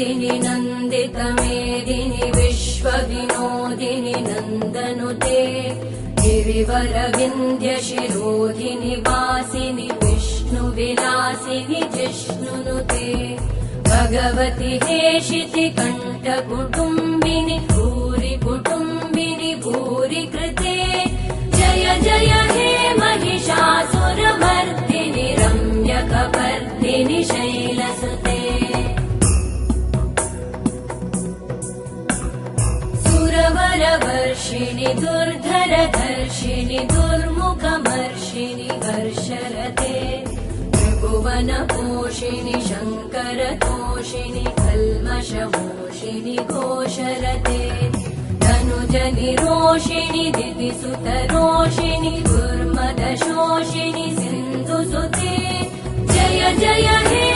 मेदिनि नन्दितमेदिनि विश्वविनोदिनि नन्दनुते गिरिवरविन्द्यशिरोधिनि वासिनि विष्णुविलासिनि जिष्णुनुते भगवति हेशिति कण्ठकुटुम्बिनि भूरि कुटुम्बिनि भूरि कृते जय जय हे महिषासुरमर्दिनि रम्यकपर्दिनि शैलसुते सुरवरवर्षिणि दुर्धरधर्षिणि दुर्मुखमर्षिणि हर्षरते त्रिभुवनपोषिणि शङ्करतोषिणि कल्मषमोषिणि घोषरते धनुजनिरोषिणि दितिसुतरोषिणि दुर्मदशोषिणि सिन्धुसुते जय जय हे